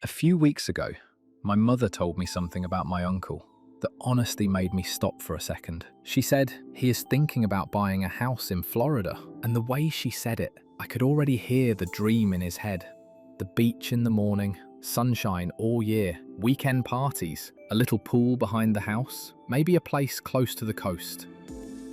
A few weeks ago, my mother told me something about my uncle that honestly made me stop for a second. She said he is thinking about buying a house in Florida, and the way she said it, I could already hear the dream in his head. The beach in the morning, sunshine all year, weekend parties, a little pool behind the house, maybe a place close to the coast.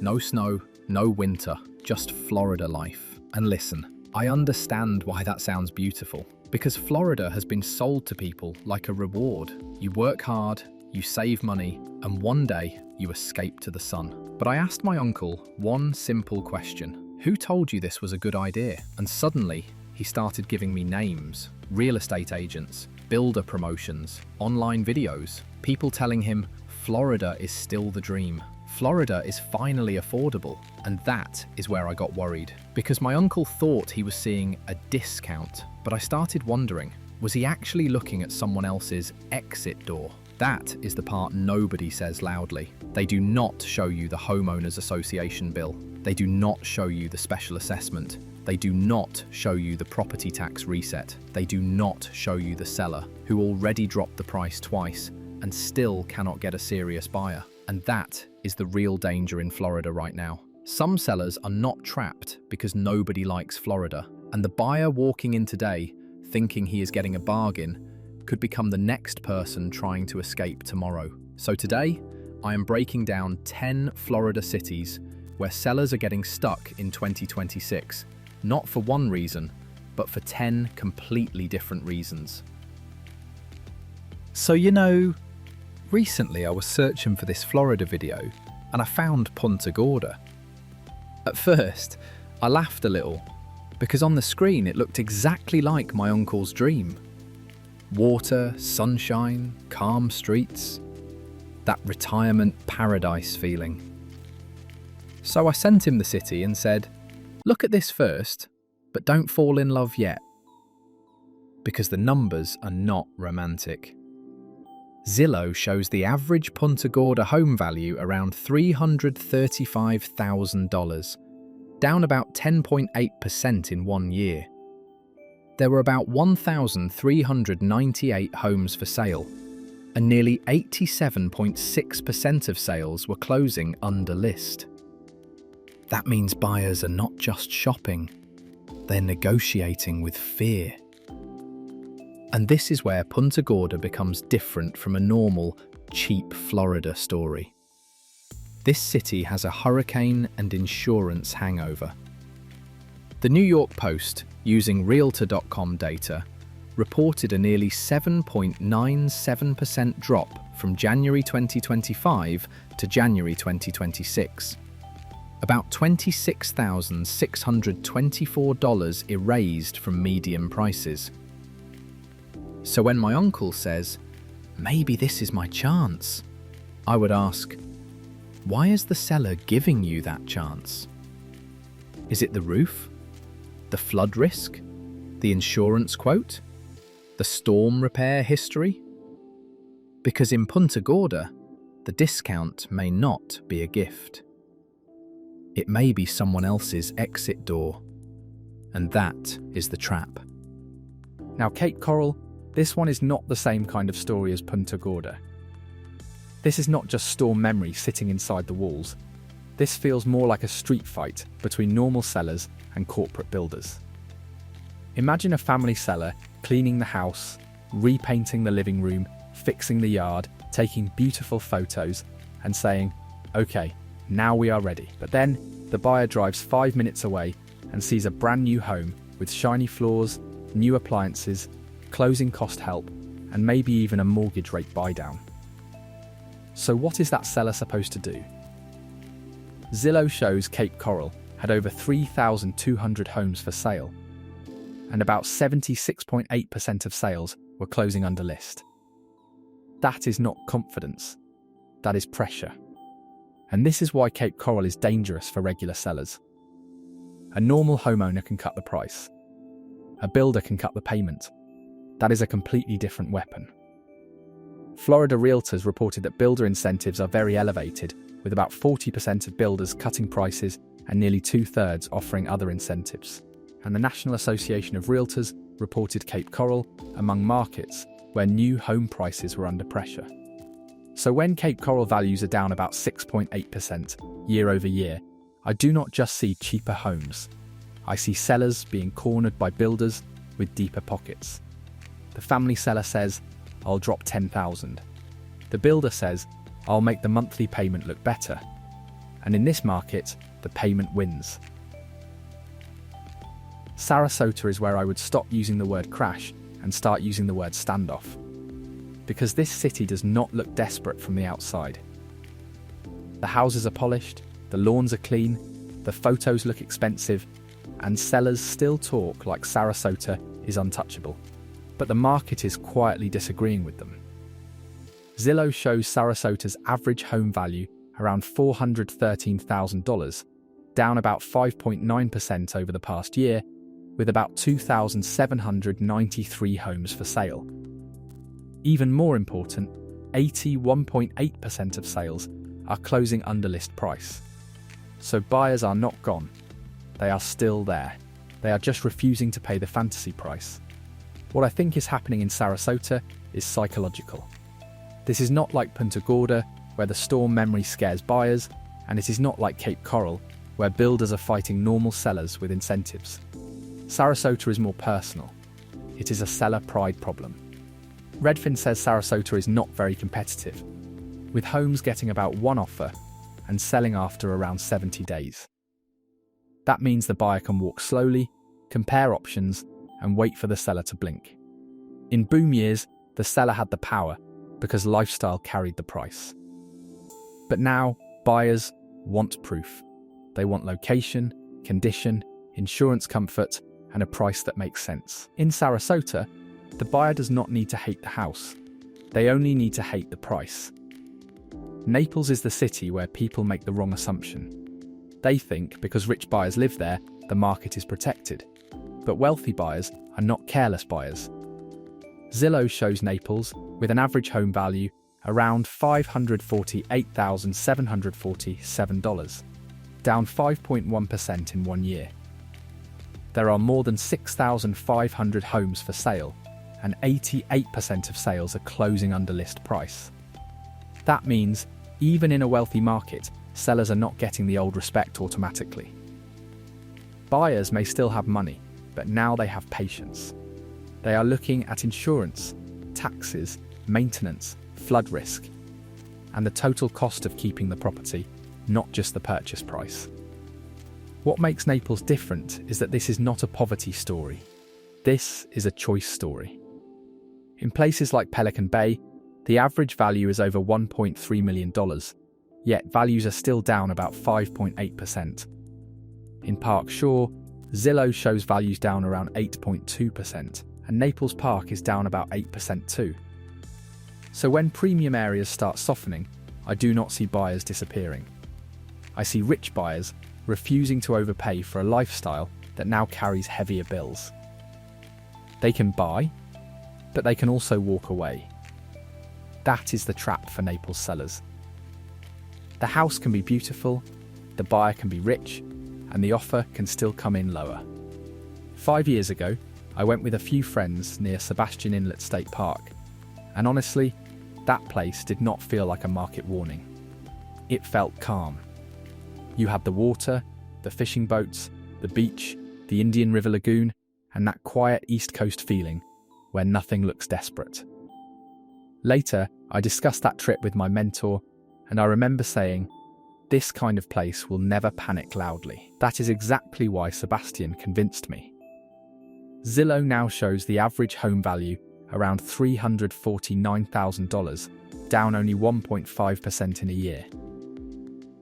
No snow, no winter, just Florida life. And listen, I understand why that sounds beautiful. Because Florida has been sold to people like a reward. You work hard, you save money, and one day you escape to the sun. But I asked my uncle one simple question. Who told you this was a good idea? And suddenly, he started giving me names, real estate agents, builder promotions, online videos, people telling him Florida is still the dream. Florida is finally affordable, and that is where I got worried. Because my uncle thought he was seeing a discount, but I started wondering, was he actually looking at someone else's exit door? That is the part nobody says loudly. They do not show you the Homeowners Association bill. They do not show you the special assessment. They do not show you the property tax reset. They do not show you the seller, who already dropped the price twice and still cannot get a serious buyer. And that is the real danger in Florida right now. Some sellers are not trapped because nobody likes Florida, and the buyer walking in today, thinking he is getting a bargain, could become the next person trying to escape tomorrow. So today, I am breaking down 10 Florida cities where sellers are getting stuck in 2026, not for one reason, but for 10 completely different reasons. So recently I was searching for this Florida video and I found Punta Gorda. At first, I laughed a little because on the screen it looked exactly like my uncle's dream. Water, sunshine, calm streets, that retirement paradise feeling. So I sent him the city and said, look at this first, but don't fall in love yet. Because the numbers are not romantic. Zillow shows the average Punta Gorda home value around $335,000, down about 10.8% in 1 year. There were about 1,398 homes for sale, and nearly 87.6% of sales were closing under list. That means buyers are not just shopping, they're negotiating with fear. And this is where Punta Gorda becomes different from a normal, cheap Florida story. This city has a hurricane and insurance hangover. The New York Post, using Realtor.com data, reported a nearly 7.97% drop from January 2025 to January 2026. About $26,624 erased from median prices. So when my uncle says, maybe this is my chance, I would ask, why is the seller giving you that chance? Is it the roof? The flood risk? The insurance quote? The storm repair history? Because in Punta Gorda, the discount may not be a gift. It may be someone else's exit door. And that is the trap. Now, Cape Coral, this one is not the same kind of story as Punta Gorda. This is not just storm memory sitting inside the walls. This feels more like a street fight between normal sellers and corporate builders. Imagine a family seller cleaning the house, repainting the living room, fixing the yard, taking beautiful photos, and saying, okay, now we are ready. But then the buyer drives 5 minutes away and sees a brand new home with shiny floors, new appliances, closing cost help, and maybe even a mortgage rate buy-down. So what is that seller supposed to do? Zillow shows Cape Coral had over 3,200 homes for sale, and about 76.8% of sales were closing under list. That is not confidence, that is pressure. And this is why Cape Coral is dangerous for regular sellers. A normal homeowner can cut the price. A builder can cut the payment. That is a completely different weapon. Florida realtors reported that builder incentives are very elevated, with about 40% of builders cutting prices and nearly 2/3 offering other incentives. And the National Association of Realtors reported Cape Coral among markets where new home prices were under pressure. So when Cape Coral values are down about 6.8% year over year, I do not just see cheaper homes. I see sellers being cornered by builders with deeper pockets. The family seller says, "I'll drop 10,000. The builder says, "I'll make the monthly payment look better." And in this market, the payment wins. Sarasota is where I would stop using the word crash and start using the word standoff. Because this city does not look desperate from the outside. The houses are polished, the lawns are clean, the photos look expensive, and sellers still talk like Sarasota is untouchable. But the market is quietly disagreeing with them. Zillow shows Sarasota's average home value around $413,000, down about 5.9% over the past year, with about 2,793 homes for sale. Even more important, 81.8% of sales are closing under list price. So buyers are not gone. They are still there. They are just refusing to pay the fantasy price. What I think is happening in Sarasota is psychological. This is not like Punta Gorda, where the storm memory scares buyers, and it is not like Cape Coral, where builders are fighting normal sellers with incentives. Sarasota is more personal. It is a seller pride problem. Redfin says Sarasota is not very competitive, with homes getting about one offer and selling after around 70 days. That means the buyer can walk slowly, compare options, and wait for the seller to blink. In boom years, the seller had the power because lifestyle carried the price. But now, buyers want proof. They want location, condition, insurance comfort, and a price that makes sense. In Sarasota, the buyer does not need to hate the house. They only need to hate the price. Naples is the city where people make the wrong assumption. They think because rich buyers live there, the market is protected. But wealthy buyers are not careless buyers. Zillow shows Naples with an average home value around $548,747, down 5.1% in 1 year. There are more than 6,500 homes for sale, and 88% of sales are closing under list price. That means, even in a wealthy market, sellers are not getting the old respect automatically. Buyers may still have money, but now they have patience. They are looking at insurance, taxes, maintenance, flood risk, and the total cost of keeping the property, not just the purchase price. What makes Naples different is that this is not a poverty story. This is a choice story. In places like Pelican Bay, the average value is over $1.3 million, yet values are still down about 5.8%. In Park Shore, Zillow shows values down around 8.2%, and Naples Park is down about 8% too. So when premium areas start softening, I do not see buyers disappearing. I see rich buyers refusing to overpay for a lifestyle that now carries heavier bills. They can buy, but they can also walk away. That is the trap for Naples sellers. The house can be beautiful, the buyer can be rich, and the offer can still come in lower. 5 years ago, I went with a few friends near Sebastian Inlet State Park, and honestly, that place did not feel like a market warning. It felt calm. You had the water, the fishing boats, the beach, the Indian River Lagoon, and that quiet East Coast feeling where nothing looks desperate. Later, I discussed that trip with my mentor, and I remember saying, "This kind of place will never panic loudly." That is exactly why Sebastian convinced me. Zillow now shows the average home value around $349,000, down only 1.5% in a year.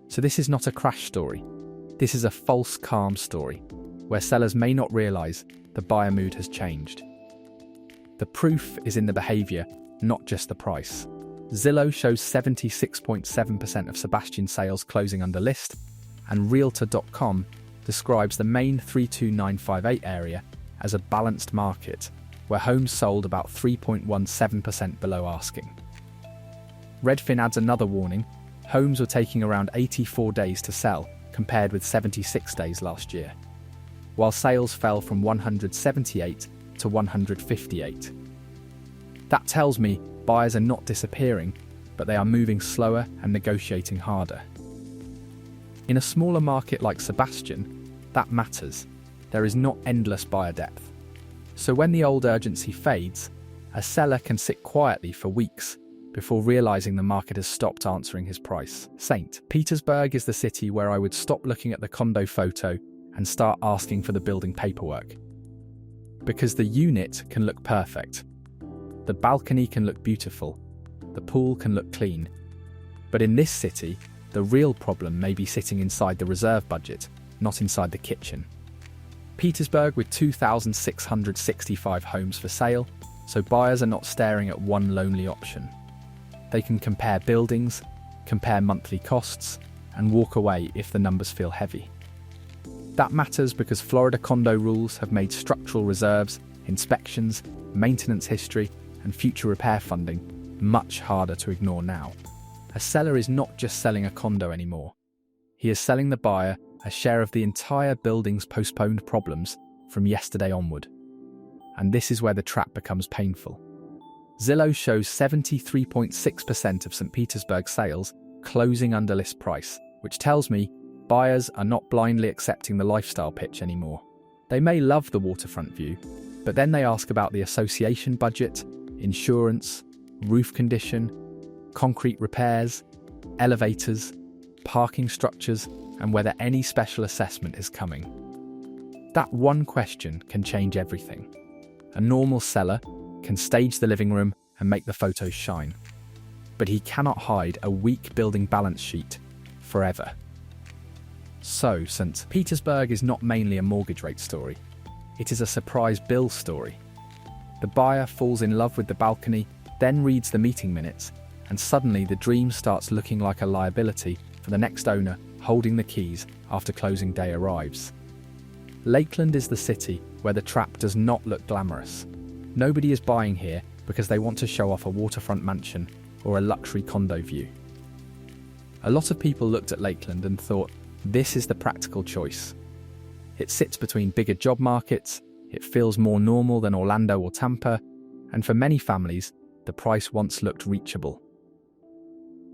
So this is not a crash story. This is a false calm story, where sellers may not realize the buyer mood has changed. The proof is in the behavior, not just the price. Zillow shows 76.7% of Sebastian sales closing under list, and Realtor.com describes the main 32958 area as a balanced market, where homes sold about 3.17% below asking. Redfin adds another warning: homes were taking around 84 days to sell, compared with 76 days last year, while sales fell from 178 to 158. That tells me buyers are not disappearing, but they are moving slower and negotiating harder. In a smaller market like Sebastian, that matters. There is not endless buyer depth. So when the old urgency fades, a seller can sit quietly for weeks before realizing the market has stopped answering his price. St. Petersburg is the city where I would stop looking at the condo photo and start asking for the building paperwork. Because the unit can look perfect. The balcony can look beautiful. The pool can look clean. But in this city, the real problem may be sitting inside the reserve budget, not inside the kitchen. Petersburg with 2,665 homes for sale, so buyers are not staring at one lonely option. They can compare buildings, compare monthly costs, and walk away if the numbers feel heavy. That matters because Florida condo rules have made structural reserves, inspections, maintenance history, and future repair funding much harder to ignore now. A seller is not just selling a condo anymore. He is selling the buyer a share of the entire building's postponed problems from yesterday onward. And this is where the trap becomes painful. Zillow shows 73.6% of St. Petersburg sales closing under list price, which tells me buyers are not blindly accepting the lifestyle pitch anymore. They may love the waterfront view, but then they ask about the association budget, insurance, roof condition, concrete repairs, elevators, parking structures, and whether any special assessment is coming. That one question can change everything. A normal seller can stage the living room and make the photos shine, but he cannot hide a weak building balance sheet forever. So, St. Petersburg is not mainly a mortgage rate story. It is a surprise bill story. The buyer falls in love with the balcony, then reads the meeting minutes, and suddenly the dream starts looking like a liability for the next owner holding the keys after closing day arrives. Lakeland is the city where the trap does not look glamorous. Nobody is buying here because they want to show off a waterfront mansion or a luxury condo view. A lot of people looked at Lakeland and thought, this is the practical choice. It sits between bigger job markets, it feels more normal than Orlando or Tampa, and for many families, the price once looked reachable.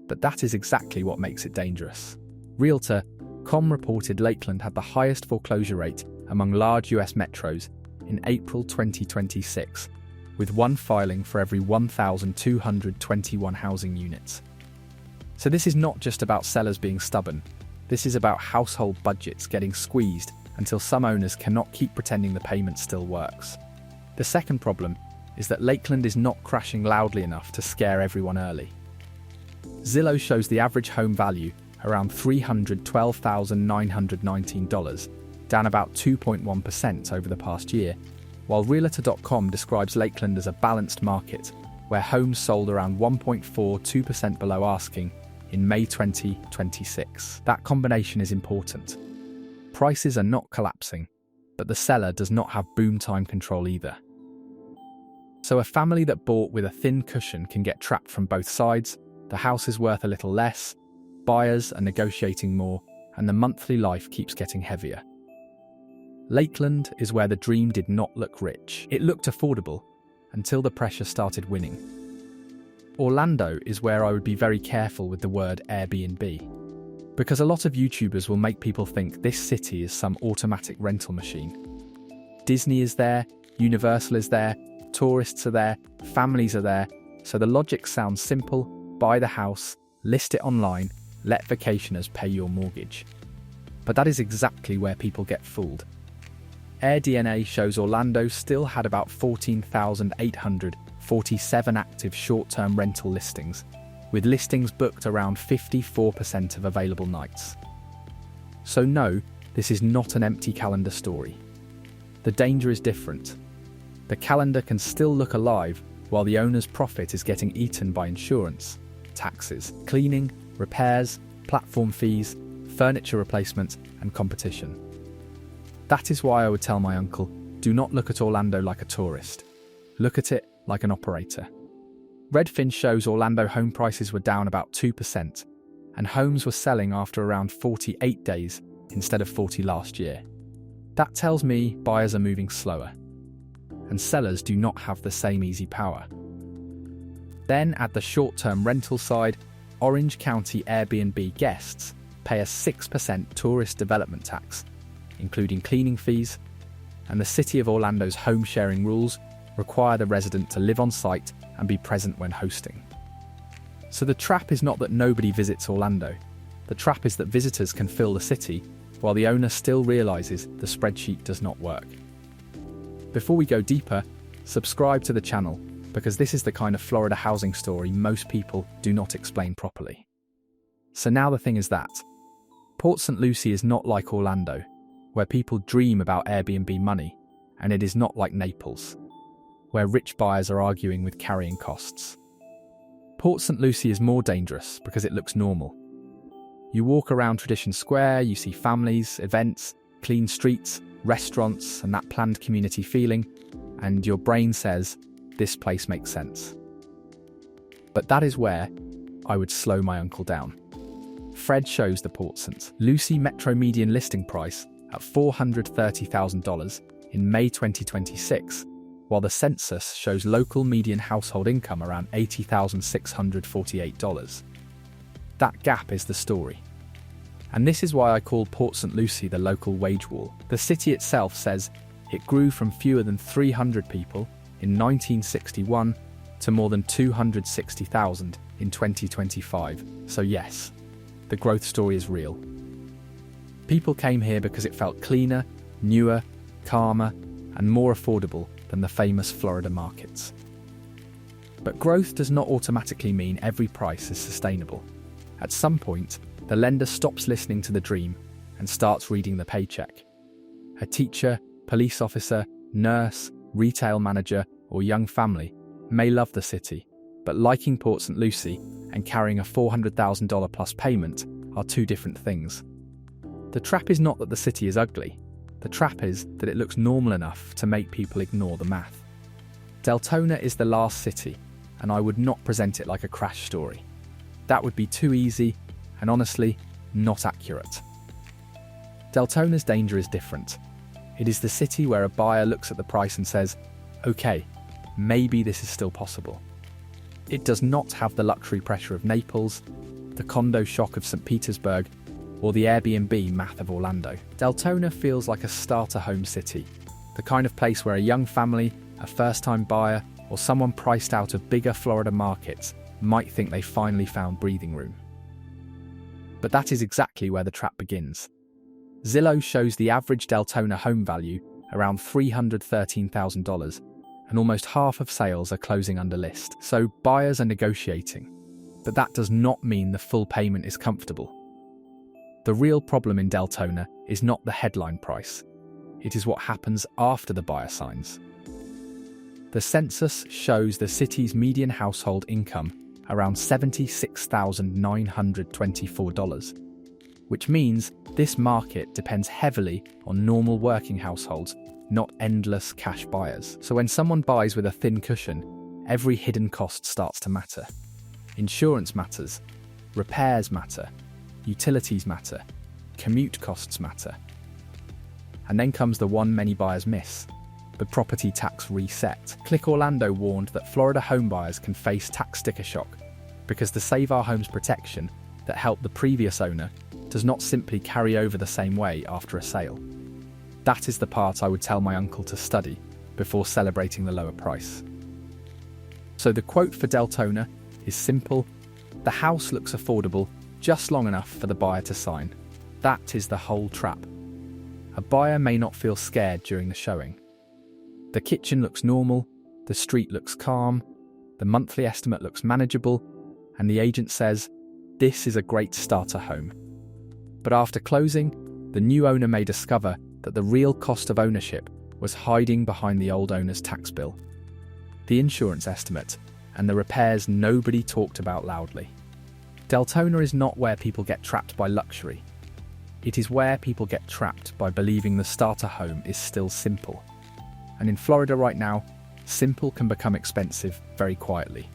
But that is exactly what makes it dangerous. Realtor.com reported Lakeland had the highest foreclosure rate among large US metros in April 2026, with one filing for every 1,221 housing units. So this is not just about sellers being stubborn. This is about household budgets getting squeezed until some owners cannot keep pretending the payment still works. The second problem is that Lakeland is not crashing loudly enough to scare everyone early. Zillow shows the average home value around $312,919, down about 2.1% over the past year, while Realtor.com describes Lakeland as a balanced market, where homes sold around 1.42% below asking in May 2026. That combination is important. Prices are not collapsing, but the seller does not have boom time control either. So a family that bought with a thin cushion can get trapped from both sides. The house is worth a little less, buyers are negotiating more, and the monthly life keeps getting heavier. Lakeland is where the dream did not look rich. It looked affordable until the pressure started winning. Orlando is where I would be very careful with the word Airbnb, because a lot of YouTubers will make people think this city is some automatic rental machine. Disney is there, Universal is there, tourists are there, families are there, so the logic sounds simple: buy the house, list it online, let vacationers pay your mortgage. But that is exactly where people get fooled. AirDNA shows Orlando still had about 14,847 active short-term rental listings, with listings booked around 54% of available nights. So no, this is not an empty calendar story. The danger is different. The calendar can still look alive while the owner's profit is getting eaten by insurance, taxes, cleaning, repairs, platform fees, furniture replacement, and competition. That is why I would tell my uncle, do not look at Orlando like a tourist. Look at it like an operator. Redfin shows Orlando home prices were down about 2%, and homes were selling after around 48 days instead of 40 last year. That tells me buyers are moving slower, and sellers do not have the same easy power. Then at the short-term rental side, Orange County Airbnb guests pay a 6% tourist development tax, including cleaning fees, and the City of Orlando's home-sharing rules require the resident to live on site and be present when hosting. So the trap is not that nobody visits Orlando. The trap is that visitors can fill the city while the owner still realizes the spreadsheet does not work. Before we go deeper, subscribe to the channel because this is the kind of Florida housing story most people do not explain properly. So now the thing is that Port St. Lucie is not like Orlando, where people dream about Airbnb money, and it is not like Naples, where rich buyers are arguing with carrying costs. Port St. Lucie is more dangerous because it looks normal. You walk around Tradition Square, you see families, events, clean streets, restaurants, and that planned community feeling, and your brain says, this place makes sense. But that is where I would slow my uncle down. Fred shows the Port St. Lucie Metro median listing price at $430,000 in May 2026, while the census shows local median household income around $80,648. That gap is the story. And this is why I call Port St. Lucie the local wage wall. The city itself says it grew from fewer than 300 people in 1961 to more than 260,000 in 2025. So yes, the growth story is real. People came here because it felt cleaner, newer, calmer, and more affordable than the famous Florida markets. But growth does not automatically mean every price is sustainable. At some point, the lender stops listening to the dream and starts reading the paycheck. A teacher, police officer, nurse, retail manager, or young family may love the city, but liking Port St. Lucie and carrying a $400,000 plus payment are two different things. The trap is not that the city is ugly. The trap is that it looks normal enough to make people ignore the math. Deltona is the last city, and I would not present it like a crash story. That would be too easy and honestly, not accurate. Deltona's danger is different. It is the city where a buyer looks at the price and says, okay, maybe this is still possible. It does not have the luxury pressure of Naples, the condo shock of St. Petersburg, or the Airbnb math of Orlando. Deltona feels like a starter home city, the kind of place where a young family, a first-time buyer, or someone priced out of bigger Florida markets might think they finally found breathing room. But that is exactly where the trap begins. Zillow shows the average Deltona home value around $313,000, and almost half of sales are closing under list, so buyers are negotiating. But that does not mean the full payment is comfortable. The real problem in Deltona is not the headline price. It is what happens after the buyer signs. The census shows the city's median household income around $76,924, which means this market depends heavily on normal working households, not endless cash buyers. So when someone buys with a thin cushion, every hidden cost starts to matter. Insurance matters, repairs matter, utilities matter, commute costs matter. And then comes the one many buyers miss, the property tax reset. Click Orlando warned that Florida homebuyers can face tax sticker shock because the Save Our Homes protection that helped the previous owner does not simply carry over the same way after a sale. That is the part I would tell my uncle to study before celebrating the lower price. So the quote for Deltona is simple: the house looks affordable just long enough for the buyer to sign. That is the whole trap. A buyer may not feel scared during the showing. The kitchen looks normal, the street looks calm, the monthly estimate looks manageable, and the agent says, this is a great starter home. But after closing, the new owner may discover that the real cost of ownership was hiding behind the old owner's tax bill, the insurance estimate, and the repairs nobody talked about loudly. Deltona is not where people get trapped by luxury. It is where people get trapped by believing the starter home is still simple. And in Florida right now, simple can become expensive very quietly.